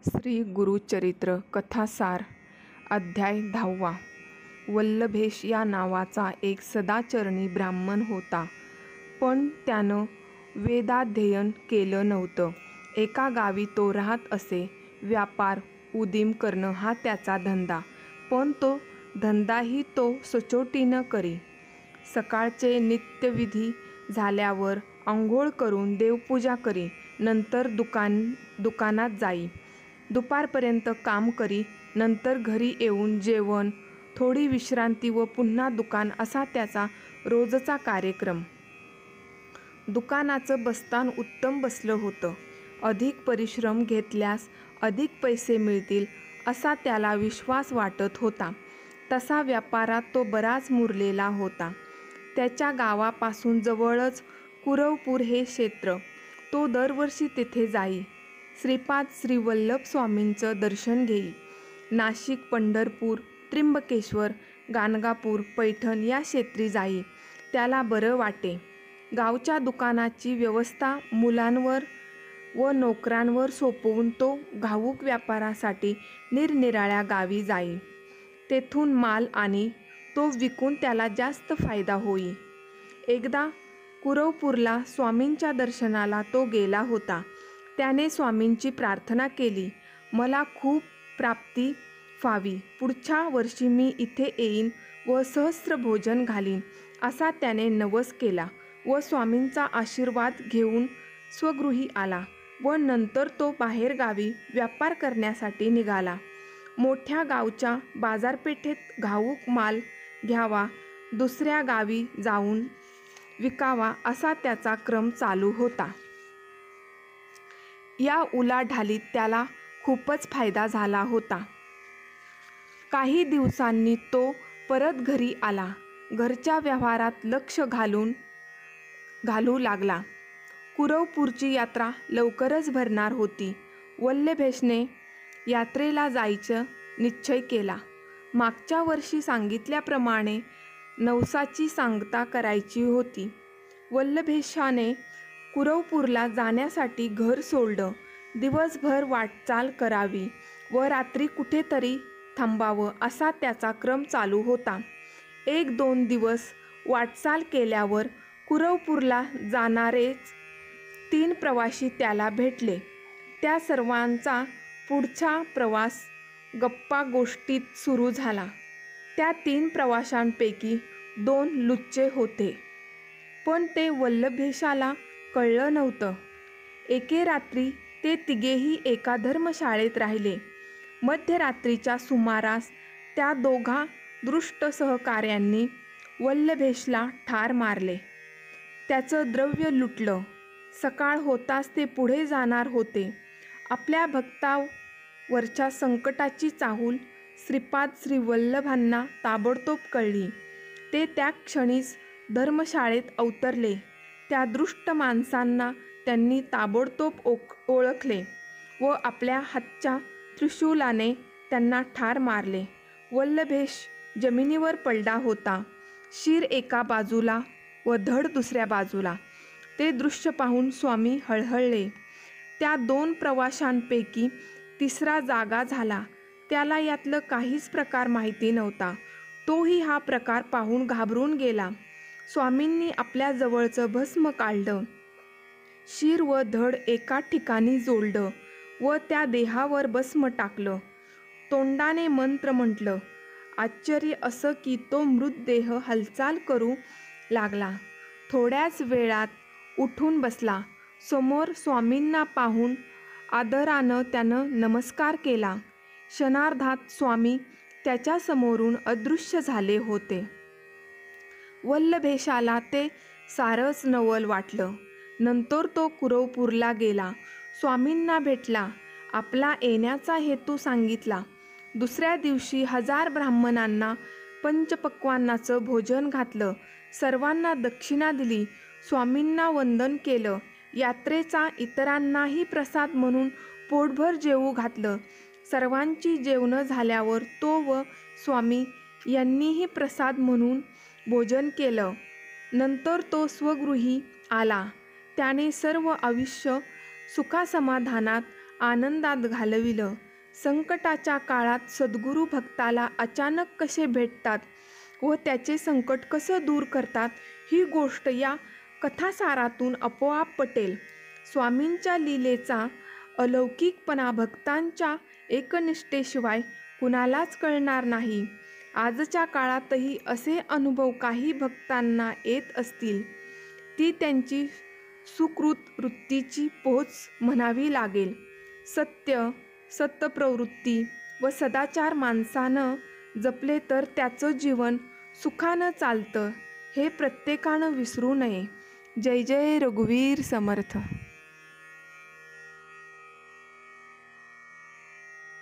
श्री गुरुचरित्र कथासार अध्याय 10. वल्लभेश या नावाचा एक सदाचरणी ब्राह्मण होता, पण त्यानं वेदाध्ययन केलं नव्हतं. एका गावी तो राहत असे. व्यापार उदीम करणं हा त्याचा धंदा, पण तो धंदाही तो सचोटीनं करी. सकाळचे नित्यविधी झाल्यावर आंघोळ करून देवपूजा करी, नंतर दुकानात जाई. दुपारपर्यंत काम करी, नंतर घरी येऊन जेवण, थोडी विश्रांती व पुन्हा दुकान, असा त्याचा रोजचा कार्यक्रम. दुकानाचं बस्तान उत्तम बसलं होतं. अधिक परिश्रम घेतल्यास अधिक पैसे मिळतील असा त्याला विश्वास वाटत होता. तसा व्यापारात तो बराच मुरलेला होता. त्याच्या गावापासून जवळच कुरवपूर हे क्षेत्र. तो दरवर्षी तेथे जाई. श्रीपाद श्री वल्लभ स्वामींचं दर्शन घेई. नाशिक, पंढरपूर, त्र्यंबकेश्वर, गाणगापूर, पैठण या क्षेत्री जाई. त्याला बरं वाटे. गावच्या दुकानाची व्यवस्था मुलांवर व नोकरांवर सोपवून तो घाऊक व्यापारासाठी निरनिराळ्या गावी जाई. तेथून माल आणि तो विकून त्याला जास्त फायदा होई. एकदा कुरवपूरला स्वामींच्या दर्शनाला तो गेला होता. त्याने स्वामींची प्रार्थना केली, मला खूप प्राप्ती व्हावी. पुढच्या वर्षी मी इथे येईन व सहस्र भोजन घालीन, असा त्याने नवस केला व स्वामींचा आशीर्वाद घेऊन स्वगृही आला व नंतर तो बाहेरगावी व्यापार करण्यासाठी निघाला. मोठ्या गावच्या बाजारपेठेत घाऊक माल घ्यावा, दुसऱ्या गावी जाऊन विकावा, असा त्याचा क्रम चालू होता. या उलाढालीत त्याला खूपच फायदा झाला होता. काही दिवसांनी तो परत घरी आला. घरच्या व्यवहारात लक्ष घालू लागला. कुरवपूरची यात्रा लवकरच भरणार होती. वल्लभेशने यात्रेला जायचं निश्चय केला. मागच्या वर्षी सांगितल्याप्रमाणे नवसाची सांगता करायची होती. वल्लभेशाने कुरवपूरला जाण्यासाठी घर सोडलं. दिवसभर वाटचाल करावी व रात्री कुठेतरी थांबावं, असा त्याचा क्रम चालू होता. 1-2 दिवस वाटचाल केल्यावर कुरवपूरला जाणारेच 3 प्रवासी त्याला भेटले. त्या सर्वांचा पुढचा प्रवास गप्पा गोष्टीत सुरू झाला. त्या 3 प्रवाशांपैकी 2 लुच्चे होते, पण ते वल्लभेशाला कळलं नव्हतं. एके रात्री ते तिघेही एका धर्मशाळेत राहिले. मध्यरात्रीच्या सुमारास त्या 2 दुष्ट सहकाऱ्यांनी वल्लभेशला ठार मारले. त्याचं द्रव्य लुटलं. सकाळ होताच ते पुढे जाणार होते. आपल्या भक्तावरच्या संकटाची चाहूल श्रीपाद श्री वल्लभांना ताबडतोब कळली. ते त्या क्षणीच धर्मशाळेत अवतरले. त्या दृष्ट माणसांना त्यांनी ताबडतोब ओळखले व आपल्या हातच्या त्रिशूलाने त्यांना ठार मारले. वल्लभेश जमिनीवर पडला होता, शिर एका बाजूला व धड दुसऱ्या बाजूला. ते दृश्य पाहून स्वामी हळहळले. त्या 2 प्रवाशांपैकी तिसरा जागा झाला. त्याला यातलं काहीच प्रकार माहिती नव्हता. तोही हा प्रकार पाहून घाबरून गेला. स्वामींनी आपल्या जवळचं भस्म काढलं, शिर व धड एका ठिकाणी जोडलं व त्या देहावर भस्म टाकलं. तोंडाने मंत्र म्हटलं. आश्चर्य असं की तो मृतदेह हालचाल करू लागला. थोड्याच वेळात उठून बसला. समोर स्वामींना पाहून आदरानं त्यानं नमस्कार केला. क्षणार्धात स्वामी त्याच्या समोरून अदृश्य झाले होते. वल्लभेशाला ते सारंच नवल वाटलं. नंतर तो कुरवपूरला गेला. स्वामींना भेटला. आपला येण्याचा हेतू सांगितला. दुसऱ्या दिवशी 1000 ब्राह्मणांना पंचपक्वान्नाचं भोजन घातलं. सर्वांना दक्षिणा दिली. स्वामींना वंदन केलं. यात्रेचा इतरांनाही प्रसाद म्हणून पोटभर जेवू घातलं. सर्वांची जेवणं झाल्यावर तो व स्वामी यांनीही प्रसाद म्हणून भोजन केलं. नंतर तो स्वगृही आला. त्याने सर्व आयुष्य सुखासमाधानात आनंदात घालविलं. संकटाच्या काळात सद्गुरू भक्ताला अचानक कसे भेटतात व त्याचे संकट कसं दूर करतात ही गोष्ट या कथासारातून आपोआप पटेल. स्वामींच्या लीलेचा अलौकिकपणा भक्तांच्या एकनिष्ठेशिवाय कुणालाच कळणार नाही. आजच्या काळातही असे अनुभव काही भक्तांना येत असतील. ती त्यांची सुकृत वृत्तीची पोच म्हणावी लागेल. सत्य, सत्प्रवृत्ती व सदाचार माणसानं जपले तर त्याचं जीवन सुखानं चालतं हे प्रत्येकानं विसरू नये. जय जय रघुवीर समर्थ.